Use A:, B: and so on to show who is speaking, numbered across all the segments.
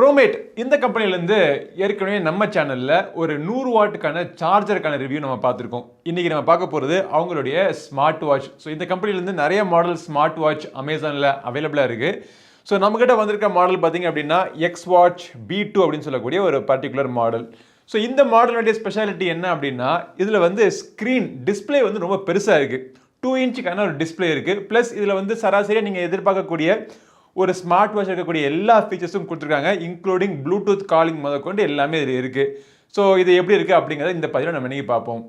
A: Promate இந்த கம்பெனிலேருந்து ஏற்கனவே நம்ம சேனலில் ஒரு 100 வாட்டுக்கான சார்ஜருக்கான ரிவ்யூ நம்ம பார்த்துருக்கோம். இன்றைக்கி நம்ம பார்க்க போகிறது அவங்களுடைய ஸ்மார்ட் வாட்ச். ஸோ இந்த கம்பெனிலேருந்து நிறைய மாடல் ஸ்மார்ட் வாட்ச் அமேசானில் அவைலபிளாக இருக்குது. ஸோ நம்மக்கிட்ட வந்திருக்க மாடல் பார்த்திங்க அப்படின்னா XWatch B2 அப்படின்னு சொல்லக்கூடிய ஒரு பர்டிகுலர் மாடல். ஸோ இந்த மாடலுடைய ஸ்பெஷாலிட்டி என்ன அப்படின்னா இதில் வந்து ஸ்க்ரீன் டிஸ்பிளே வந்து ரொம்ப பெருசாக இருக்குது. 2 இன்ச்சுக்கான ஒரு டிஸ்பிளே இருக்குது. ப்ளஸ் இதில் வந்து சராசரியாக நீங்கள் எதிர்பார்க்கக்கூடிய ஒரு ஸ்மார்ட் வாட்ச் இருக்கக்கூடிய எல்லா ஃபீச்சர்ஸும் கொடுத்துருக்காங்க, இன்க்ளூடிங் ப்ளூடூத் காலிங் முதற்கொண்டு எல்லாமே இதில் இருக்குது. ஸோ இது எப்படி இருக்குது அப்படிங்கிறத இந்த பதிவில் நம்ம இன்றைக்கி பார்ப்போம்.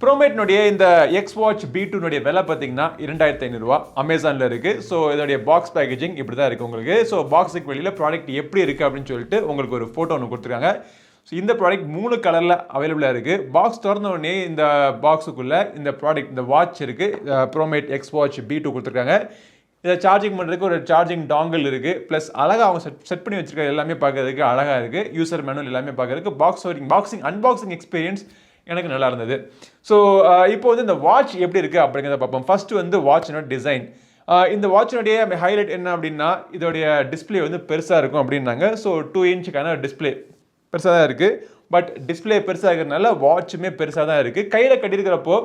A: ப்ரோமேட்னுடைய இந்த XWatch B2 விலை பார்த்தீங்கன்னா 2500 ரூபா அமேசானில் இருக்குது. ஸோ இதோடைய பாக்ஸ் பேக்கேஜிங் இப்படி தான் இருக்குது உங்களுக்கு. ஸோ பாக்ஸுக்கு வெளியில் ப்ராடக்ட் எப்படி இருக்குது அப்படின்னு சொல்லிட்டு உங்களுக்கு ஒரு ஃபோட்டோ ஒன்று கொடுத்துருக்காங்க. ஸோ இந்த ப்ராடக்ட் 3 கலரில் அவைலபிளாக இருக்குது. பாக்ஸ் திறந்த உடனே இந்த பாக்ஸுக்குள்ளே இந்த ப்ராடக்ட் இந்த வாட்ச் இருக்குது, Promate XWatch B2 கொடுத்துருக்காங்க. இதை சார்ஜிங் பண்ணுறதுக்கு ஒரு சார்ஜிங் டாங்கிள் இருக்குது. ப்ளஸ் அழகாக அவங்க செட் பண்ணி வச்சுருக்க எல்லாமே பார்க்கறதுக்கு அழகாக இருக்குது. யூசர் மேனுவல் எல்லாமே பார்க்கறதுக்கு அன்பாக்சிங் எக்ஸ்பீரியன்ஸ் எனக்கு நல்லா இருந்தது. ஸோ இப்போ வந்து இந்த வாட்ச் எப்படி இருக்குது அப்படிங்கிறத பார்ப்போம். ஃபஸ்ட்டு வந்து வாட்சினோட டிசைன். இந்த வாட்சினுடைய ஹைலைட் என்ன அப்படின்னா இதோடைய டிஸ்பிளே வந்து பெருசாக இருக்கும் அப்படின்னாங்க. ஸோ 2 இன்ச்சுக்கான டிஸ்பிளே பெருசாக தான் இருக்குது. பட் டிஸ்பிளே பெருசாக இருக்கிறதுனால வாட்சுமே பெருசாக தான் இருக்குது. கையில் கட்டியிருக்கிறப்போ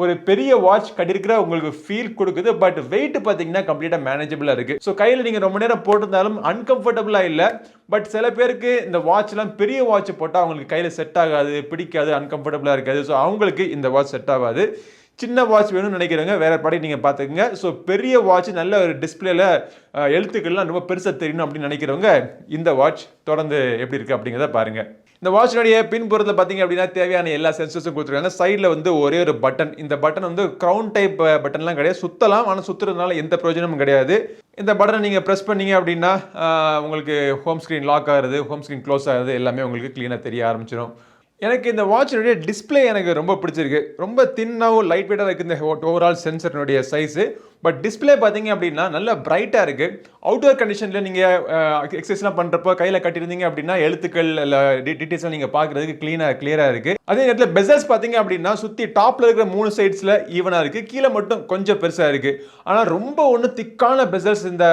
A: ஒரு பெரிய வாட்ச் கட்டியிருக்கிற உங்களுக்கு ஃபீல் கொடுக்குது. பட் வெயிட் பார்த்தீங்கன்னா கம்ப்ளீட்டாக மேனேஜபிளாக இருக்குது. ஸோ கையில் நீங்கள் ரொம்ப நேரம் போட்டிருந்தாலும் அன்கம்ஃபர்டபுளாக இல்லை. பட் சில பேருக்கு இந்த வாட்ச்லாம் பெரிய வாட்ச் போட்டால் அவங்களுக்கு கையில் செட் ஆகாது, பிடிக்காது, அன்கம்ஃபர்டபுளாக இருக்காது. ஸோ அவங்களுக்கு இந்த வாட்ச் செட் ஆகாது. சின்ன வாட்ச் வேணும்னு நினைக்கிறவங்க வேறு ப்ராடக்ட் நீங்கள் பார்த்துக்குங்க. ஸோ பெரிய வாட்ச் நல்ல ஒரு டிஸ்பிளேல எழுத்துக்கள்லாம் ரொம்ப பெருசாக தெரியணும் அப்படின்னு நினைக்கிறவங்க இந்த வாட்ச் தொடர்ந்து எப்படி இருக்குது அப்படிங்கிறத பாருங்கள். இந்த வாட்சினுடைய பின்புறத்தில் பார்த்தீங்க அப்படின்னா தேவையான எல்லா சென்சர்ஸும் கொடுத்துருக்காங்க. சைடில் வந்து ஒரே ஒரு பட்டன். இந்த பட்டன் வந்து க்ரௌன் டைப் பட்டன்லாம் கிடையாது, சுற்றலாம். ஆனால் சுற்றுறதுனால எந்த பிரயோஜனமும் கிடையாது. இந்த பட்டனை நீங்கள் ப்ரெஸ் பண்ணீங்க அப்படின்னா உங்களுக்கு ஹோம் ஸ்க்ரீன் லாக் ஆகுறது, ஹோம் ஸ்க்ரீன் க்ளோஸ் ஆகுது, எல்லாமே உங்களுக்கு க்ளீனாக தெரிய ஆரம்பிச்சிடும். எனக்கு இந்த வாட்சினுடைய டிஸ்பிளே எனக்கு ரொம்ப பிடிச்சிருக்கு. ரொம்ப தின்னாகவும் லைட் வெயிட்டாக இருக்குது இந்த ஓவரால் சென்சர்னுடைய சைஸு. பட் டிஸ்பிளே பார்த்தீங்க அப்படின்னா நல்லா பிரைட்டாக இருக்குது. அவுட்டோர் கண்டிஷனில் நீங்கள் எக்ஸசைஸ்லாம் பண்ணுறப்போ கையில் கட்டியிருந்தீங்க அப்படின்னா எழுத்துக்கள் இல்லை டீட்டெயில்ஸ்லாம் நீங்கள் பார்க்குறதுக்கு கிளியராக இருக்குது. அதே நேரத்தில் பெசல்ஸ் பார்த்தீங்க அப்படின்னா சுற்றி டாப்பில் இருக்கிற 3 சைட்ஸில் ஈவனாக இருக்குது, கீழே மட்டும் கொஞ்சம் பெருசாக இருக்குது. ஆனால் ரொம்ப ஒன்று திக்கான பெசல்ஸ் இந்த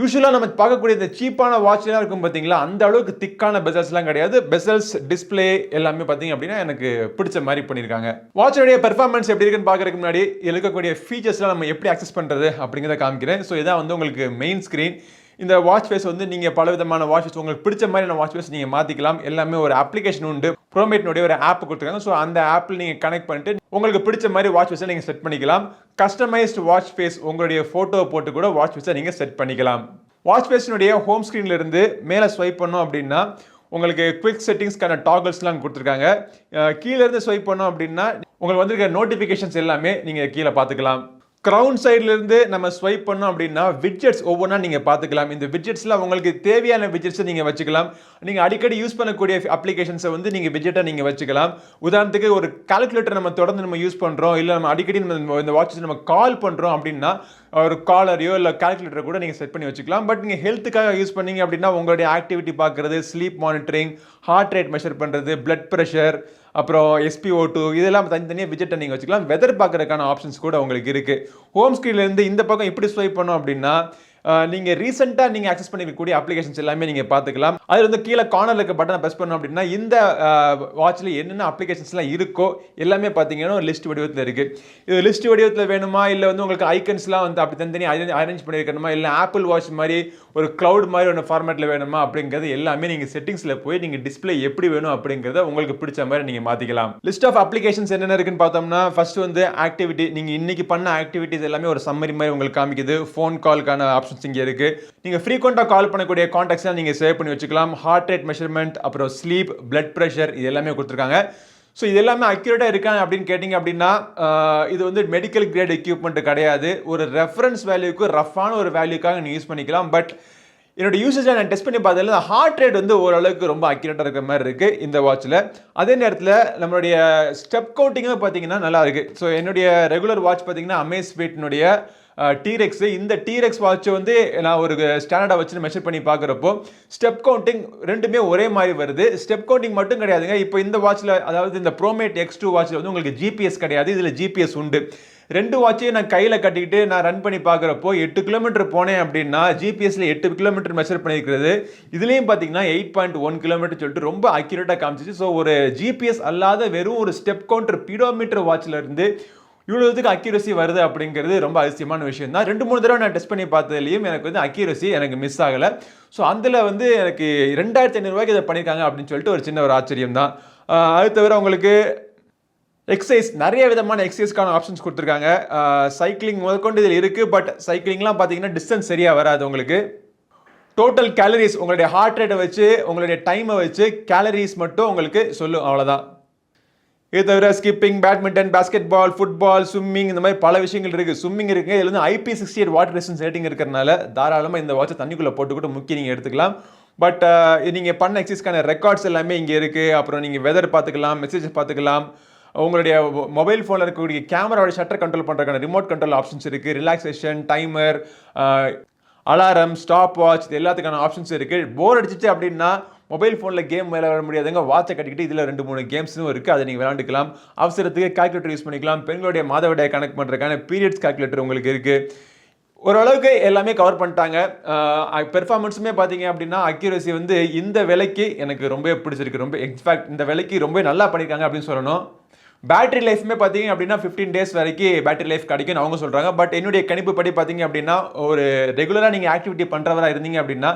A: யூஸ்வலாக நம்ம பார்க்கக்கூடிய இந்த சீப்பான வாட்ச்லாம் இருக்கும் பார்த்தீங்களா, அந்த அளவுக்கு திக்கான பெசல்ஸ்லாம் கிடையாது. பெசல்ஸ் டிஸ்பிளே எல்லாமே பார்த்தீங்க அப்படின்னா எனக்கு பிடிச்ச மாதிரி பண்ணியிருக்காங்க. வாட்சுடைய பெர்ஃபார்மன்ஸ் எப்படி இருக்குன்னு பார்க்கறதுக்கு முன்னாடி இருக்கக்கூடிய ஃபீச்சர்ஸ்லாம் நம்ம எப்படி அக்சஸ் பண்ணுறது அப்படிங்கிறத காமிக்கிறேன். ஸோ இதான் வந்து உங்களுக்கு மெயின் ஸ்க்ரீன். இந்த வாட்ச் ஃபேஸ் வந்து நீங்கள் பல விதமான வாட்ச் ஃபேஸ் உங்களுக்கு பிடிச்ச மாதிரியான வாட்ச் ஃபேஸ் நீங்கள் மாற்றிக்கலாம். எல்லாமே ஒரு அப்ளிகேஷன் உண்டு. ப்ரோமேட்னுடைய ஒரு ஆப் கொடுத்துருக்காங்க. ஸோ அந்த ஆப்பில் நீங்கள் கனெக்ட் பண்ணிட்டு உங்களுக்கு பிடிச்ச மாதிரி வாட்ச் ஃபேஸை நீங்கள் செட் பண்ணிக்கலாம். கஸ்டமைஸ்டு வாட்ச் ஃபேஸ் உங்களுடைய ஃபோட்டோ போட்டு கூட வாட்ச் ஃபேஸை நீங்கள் செட் பண்ணிக்கலாம். வாட்ச் ஃபேஸினுடைய ஹோம் ஸ்க்ரீன்லேருந்து மேலே ஸ்வைப் பண்ணோம் அப்படின்னா உங்களுக்கு குவிக் செட்டிங்ஸ்க்கான டாகல்ஸ்லாம் கொடுத்துருக்காங்க. கீழேருந்து ஸ்வைப் பண்ணோம் அப்படின்னா உங்களுக்கு வந்திருக்க நோட்டிஃபிகேஷன்ஸ் எல்லாமே நீங்கள் கீழே பார்த்துக்கலாம். க்ரௌன் சைட்லேருந்து நம்ம ஸ்வைப் பண்ணோம் அப்படின்னா விட்ஜெட்ஸ் ஒவ்வொன்றா நீங்கள் பார்த்துக்கலாம். இந்த விட்ஜெட்ஸில் உங்களுக்கு தேவையான விட்ஜெட்ஸை நீங்கள் வச்சுக்கலாம். நீங்கள் அடிக்கடி யூஸ் பண்ணக்கூடிய அப்ளிகேஷன்ஸை வந்து நீங்கள் விட்ஜெட்டாக நீங்கள் வச்சுக்கலாம். உதாரணத்துக்கு ஒரு கால்குலேட்டர் நம்ம தொடர்ந்து நம்ம யூஸ் பண்ணுறோம், இல்லை நம்ம அடிக்கடி இந்த வாட்சஸ் நம்ம கால் பண்ணுறோம் அப்படின்னா ஒரு காலரையோ இல்லை கால்குலேட்டரை கூட நீங்கள் செட் பண்ணி வச்சுக்கலாம். பட் நீங்கள் ஹெல்த்துக்காக யூஸ் பண்ணீங்க அப்படின்னா உங்களுடைய ஆக்டிவிட்டி பார்க்குறது, sleep monitoring, heart rate measure பண்ணுறது, பிளட் ப்ரெஷர், அப்புறம் SpO2 இதெல்லாம் தனித்தனியாக விட்ஜெட்டை நீங்கள் வச்சுக்கலாம். வெதர் பார்க்குறதுக்கான ஆப்ஷன்ஸ் கூட உங்களுக்கு இருக்குது. ஹோம் ஸ்க்ரீன்லேருந்து இந்த பக்கம் இப்படி ஸ்வைப் பண்ணோம் அப்படின்னா நீங்கள் ரீசெண்டாக நீங்கள் ஆக்சஸ் பண்ணிக்கக்கூடிய அப்ளிகேஷன்ஸ் எல்லாமே நீங்கள் பார்த்துக்கலாம். அதில் வந்து கீழே கார்னரில் இருக்க பட்டனை ப்ரெஸ் பண்ணோம் அப்படின்னா இந்த வாட்சில் என்னென்ன அப்ளிகேஷன்ஸ்லாம் இருக்கோ எல்லாமே பார்த்தீங்கன்னா ஒரு லிஸ்ட் வடிவத்தில் இருக்குது. இது லிஸ்ட் வடிவத்தில் வேணுமா, இல்லை வந்து உங்களுக்கு ஐக்கன்ஸ்லாம் வந்து அப்படி தனித்தனியாக அரேஞ்ச் பண்ணியிருக்கணுமா, இல்லை ஆப்பிள் வாட்ச் மாதிரி ஒரு க்ளவுட் மாதிரி ஒரு ஃபார்மேட்டில் வேணுமா அப்படிங்கிறது எல்லாமே நீங்கள் செட்டிங்ஸில் போய் நீங்கள் டிஸ்பிளே எப்படி வேணும் அப்படிங்கிறத உங்களுக்கு பிடிச்ச மாதிரி நீங்கள் மாற்றிக்கலாம். லிஸ்ட் ஆஃப் அப்ளிகேஷன்ஸ் என்னென்ன இருக்குன்னு பார்த்தோம்னா ஃபர்ஸ்ட் வந்து ஆக்டிவிட்டி. நீங்கள் இன்னைக்கு பண்ண ஆக்டிவிட்டிஸ் எல்லாமே ஒரு சம்மரி மாதிரி உங்களுக்கு காமிக்குது. ஃபோன் கால்க்கான ஆப்ஷன்ஸ் இங்கே இருக்கு. நீங்க ஃப்ரீக்வெண்டா கால் பண்ணக்கூடிய கான்டாக்ட்ஸ்லாம் நீங்க சேவ் பண்ணி வச்சுக்கலாம். ஹார்ட் ரேட் மெஷர்மெண்ட், அப்புறம் ஸ்லீப், பிளட் பிரஷர் இது எல்லாமே கொடுத்துருக்காங்க. ஸோ இது எல்லாமே அக்யூரேட்டாக இருக்காங்க அப்படின்னு கேட்டிங்க அப்படின்னா இது வந்து மெடிக்கல் கிரேட் எக்யூப்மெண்ட் கிடையாது. ஒரு ரெஃபரன்ஸ் வேல்யூக்கு ரஃப்பான ஒரு வேல்யூக்காக நீங்கள் யூஸ் பண்ணிக்கலாம். பட் என்னோட யூசேஜை நான் டெஸ்ட் பண்ணி பார்த்ததில் ஹார்ட் ரேட் வந்து ஓரளவுக்கு ரொம்ப அக்யூரேட்டாக இருக்கிற மாதிரி இருக்குது இந்த வாட்சில். அதே நேரத்தில் நம்மளுடைய ஸ்டெப் கவுண்டிங்கும் பார்த்தீங்கன்னா நல்லா இருக்குது. ஸோ என்னுடைய ரெகுலர் வாட்ச் பார்த்தீங்கன்னா அமேஸ்ஃபிட்னுடைய T-Rex. இந்த T-Rex வாட்ச் வந்து நான் ஒரு ஸ்டாண்டர்டா வச்சு மெஷர் பண்ணி பார்க்குறப்போ ஸ்டெப் கவுண்டிங் ரெண்டுமே ஒரே மாதிரி வருது. ஸ்டெப் கவுண்டிங் மட்டும் கிடையாதுங்க. இப்போ இந்த வாட்ச்ல, அதாவது இந்த Promate X2 வாட்ச்ல வந்து உங்களுக்கு GPS கிடையாது, இதில் GPS உண்டு. ரெண்டு வாட்சையும் நான் கையில் கட்டிக்கிட்டு நான் ரன் பண்ணி பார்க்குறப்போ 8 கிலோமீட்டர் போனேன் அப்படின்னா ஜிபிஎஸ்ல 8 கிலோமீட்டர் மெஷர் பண்ணியிருக்கிறது. இதுலேயும் பார்த்தீங்கன்னா 8.1 கிலோமீட்டர் சொல்லிட்டு ரொம்ப அக்யூரேட்டாக காமிச்சிச்சு. ஸோ ஒரு ஜிபிஎஸ் அல்லாத வெறும் ஒரு ஸ்டெப் கவுண்டர் பீடோமீட்டர் வாட்ச்ல இருந்து இவ்வளோதுக்கு அக்யூரசி வருது அப்படிங்கிறது ரொம்ப அதிசயமான விஷயம் தான். 2-3 தடவை நான் டெஸ்ட் பண்ணி பார்த்ததுலையும் எனக்கு வந்து அக்யூரசி எனக்கு மிஸ் ஆகலை. ஸோ அதில் வந்து எனக்கு 2500 ரூபாய்க்கு இதை பண்ணியிருக்காங்க அப்படின்னு சொல்லிட்டு ஒரு சின்ன ஒரு ஆச்சரியம் தான். அது தவிர உங்களுக்கு எக்ஸசைஸ், நிறைய விதமான எக்ஸசைஸ்க்கான ஆப்ஷன்ஸ் கொடுத்துருக்காங்க. சைக்கிளிங் முதற்கொண்டு இதில் இருக்குது. பட் சைக்கிளிங்லாம் பார்த்தீங்கன்னா டிஸ்டன்ஸ் சரியாக வராது உங்களுக்கு. டோட்டல் கேலரிஸ் உங்களுடைய ஹார்ட் ரேட்டை வச்சு உங்களுடைய டைமை வச்சு கேலரிஸ் மட்டும் உங்களுக்கு சொல்லும், அவ்வளோதான். இது தவிர skipping, badminton, basketball, football, swimming, இந்த மாதிரி பல விஷயங்கள் இருக்குது. ஸ்விம்மிங் இருக்குது. இதில் வந்து IP68 வாட்டர் ரெசிஸ்டன்ஸ் ரேட்டிங் இருக்கிறனால தாராளமாக இந்த வாட்சை தண்ணிக்குள்ளே போட்டுக்கிட்டு முக்கிய நீங்கள் எடுத்துக்கலாம். பட் நீங்கள் பண்ண எக்ஸசைஸ்க்கான ரெக்கார்ட்ஸ் எல்லாமே இங்கே இருக்குது. அப்புறம் நீங்கள் வெதர் பார்த்துக்கலாம், மெசேஜஸ் பார்த்துக்கலாம். உங்களுடைய மொபைல் ஃபோனில் இருக்கக்கூடிய கேமராவோட ஷட்டர் கண்ட்ரோல் பண்ணுறதுக்கான ரிமோட் கண்ட்ரோல் ஆப்ஷன்ஸ் இருக்குது. Relaxation, timer, alarm, stop watch, இது எல்லாத்துக்கான ஆப்ஷன்ஸ் இருக்குது. போர் அடிச்சிச்சு அப்படின்னா மொபைல் ஃபோனில் கேம் விளையாட முடியாதுங்க, வாட்சை கட்டிக்கிட்டு இதில் 2-3 கேம்ஸும் இருக்குது, அதை நீங்கள் விளையாண்டுக்கலாம். அவசரத்துக்கு கால்குலேட்டர் யூஸ் பண்ணிக்கலாம். பெண்களுடைய மாதவிடாயை கனெக்ட் பண்ணுறதுக்கான பீரியட்ஸ் கால்குலேட்டர் உங்களுக்கு இருக்குது. ஓரளவுக்கு எல்லாமே கவர் பண்ணிட்டாங்க. பெர்ஃபார்மன்ஸுமே பார்த்தீங்க அப்படின்னா அக்யூரசி வந்து இந்த விலைக்கு எனக்கு ரொம்ப பிடிச்சிருக்கு. ரொம்ப இன்ஃபேக்ட் இந்த விலைக்கு ரொம்ப நல்லா பண்ணியிருக்காங்க அப்படின்னு சொல்லணும். பேட்டரி லைஃப்மே பார்த்தீங்க அப்படின்னா 15 டேஸ் வரைக்கும் பேட்டரி லைஃப் கிடைக்கும்னு அவங்க சொல்கிறாங்க. பட் என்னுடைய கணிப்பு படி பார்த்தீங்க அப்படின்னா ஒரு ரெகுலராக நீங்கள் ஆக்டிவிட்டி பண்ணுறவராக இருந்தீங்க அப்படின்னா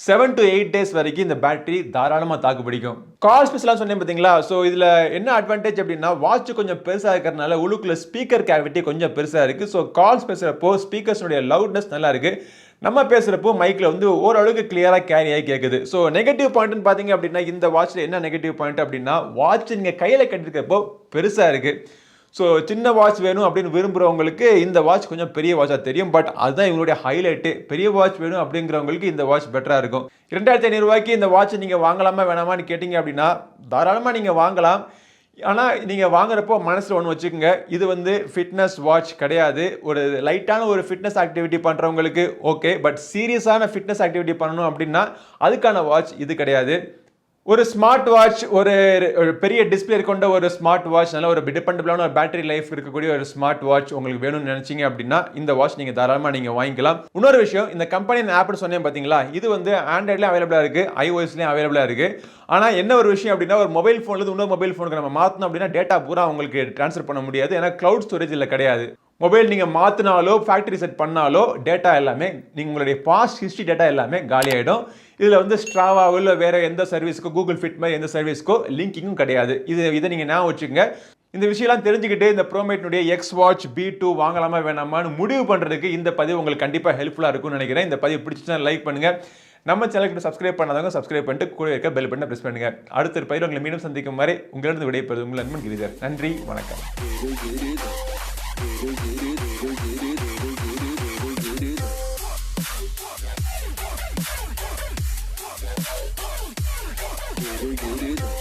A: 7 to 8 டேஸ் வரைக்கும் இந்த பேட்டரி தாராளமாக தாக்கு பிடிக்கும். கால் ஸ்பேஸ்லாம் சொன்னேன் பார்த்தீங்களா. ஸோ இதில் என்ன அட்வான்டேஜ் அப்படின்னா வாட்ச் கொஞ்சம் பெருசாக இருக்கிறதுனால உள்ளுக்குள்ள ஸ்பீக்கர் கேவிட்டி கொஞ்சம் பெருசாக இருக்குது. ஸோ கால்ஸ் பேசுகிறப்போ ஸ்பீக்கர்ஸுடைய லவுட்னஸ் நல்லா இருக்குது. நம்ம பேசுகிறப்போ மைக்கில் வந்து ஓரளவுக்கு கிளியராக கேரி ஆகி கேட்குது. ஸோ நெகட்டிவ் பாயிண்ட்னு பார்த்தீங்க அப்படின்னா இந்த வாட்சில் என்ன நெகட்டிவ் பாயிண்ட் அப்படின்னா வாட்ச் நீங்கள் கையில் கட்டிருக்கிறப்போ பெருசாக இருக்குது. ஸோ சின்ன வாட்ச் வேணும் அப்படின்னு விரும்புகிறவங்களுக்கு இந்த வாட்ச் கொஞ்சம் பெரிய வாட்சாக தெரியும். பட் அதுதான் இவங்களுடைய ஹைலைட்டு. பெரிய வாட்ச் வேணும் அப்படிங்கிறவங்களுக்கு இந்த வாட்ச் பெட்டராக இருக்கும். 2500 ரூபாய்க்கு இந்த வாட்ச் நீங்கள் வாங்கலாமா வேணாமான்னு கேட்டிங்க அப்படின்னா தாராளமாக நீங்கள் வாங்கலாம். ஆனால் நீங்கள் வாங்குறப்போ மனசில் ஒன்று வச்சுக்கோங்க, இது வந்து ஃபிட்னஸ் வாட்ச் கிடையாது. ஒரு லைட்டான ஒரு ஃபிட்னஸ் ஆக்டிவிட்டி பண்ணுறவங்களுக்கு ஓகே. பட் சீரியஸான ஃபிட்னஸ் ஆக்டிவிட்டி பண்ணணும் அப்படின்னா அதுக்கான வாட்ச் இது கிடையாது. ஒரு ஸ்மார்ட் வாட்ச், ஒரு பெரிய டிஸ்பிளே கொண்ட ஒரு ஸ்மார்ட் வாட்ச், நல்ல ஒரு டிபெண்டபிளான ஒரு பேட்டரி லைஃப் இருக்கக்கூடிய ஒரு ஸ்மார்ட் வாட்ச் உங்களுக்கு வேணும்னு நினைச்சீங்க அப்படின்னா இந்த வாட்ச் நீங்கள் தாராளமாக நீங்கள் வாங்கிக்கலாம். இன்னொரு விஷயம், இந்த கம்பெனி ஆப்னு சொன்னேன் பார்த்தீங்களா, இது வந்து ஆண்ட்ராய்ட்லேயும் அவைலபிளாக இருக்குது, iOSலேயும் அவைலபிளாக இருக்குது. ஆனால் என்ன ஒரு விஷயம் அப்படின்னா ஒரு மொபைல் ஃபோன்லேருந்து இன்னொரு மொபைல் ஃபோனுக்கு நம்ம மாற்றணும் அப்படின்னா டேட்டா பூரா உங்களுக்கு ட்ரான்ஸ்ஃபர் பண்ண முடியாது. ஏன்னா க்ளவுட் ஸ்டோரேஜ் இல்லை கிடையாது. மொபைல் நீங்கள் மாற்றினாலோ ஃபேக்ட்ரி செட் பண்ணாலோ டேட்டா எல்லாமே நீங்கள் உங்களுடைய பாஸ்ட் ஹிஸ்ட்ரி டேட்டா எல்லாமே காலி ஆகிடும். இதில் வந்து ஸ்ட்ராவாவோ இல்லை வேறு எந்த சர்வீஸுக்கோ கூகுள் ஃபிட் மாதிரி எந்த சர்வீஸ்க்கோ லிங்கிங்கும் கிடையாது. இதை நீங்கள் ஞாபகம் வச்சுக்கோங்க. இந்த விஷயம்லாம் தெரிஞ்சுக்கிட்டு இந்த ப்ரோமேட்னுடைய XWatch B2 வாங்கலாமா வேணாமான்னு முடிவு பண்ணுறதுக்கு இந்த பதிவு உங்களுக்கு கண்டிப்பாக ஹெல்ப்ஃபுல்லாக இருக்கும்னு நினைக்கிறேன். இந்த பதிவு பிடிச்சிச்சுன்னா லைக் பண்ணுங்கள். நம்ம சேனலுக்கு சப்ஸ்கிரைப் பண்ணாதவங்க சப்ஸ்கிரைப் பண்ணிட்டு கூட இருக்க பெல் பட்டனை பிரஸ் பண்ணுங்கள். அடுத்த பதிவு உங்களை மீண்டும் சந்திக்கும் வரை உங்களிடம் விடைபெறுவது உங்கள் நண்பன் கிரிதர். நன்றி, வணக்கம். Get it.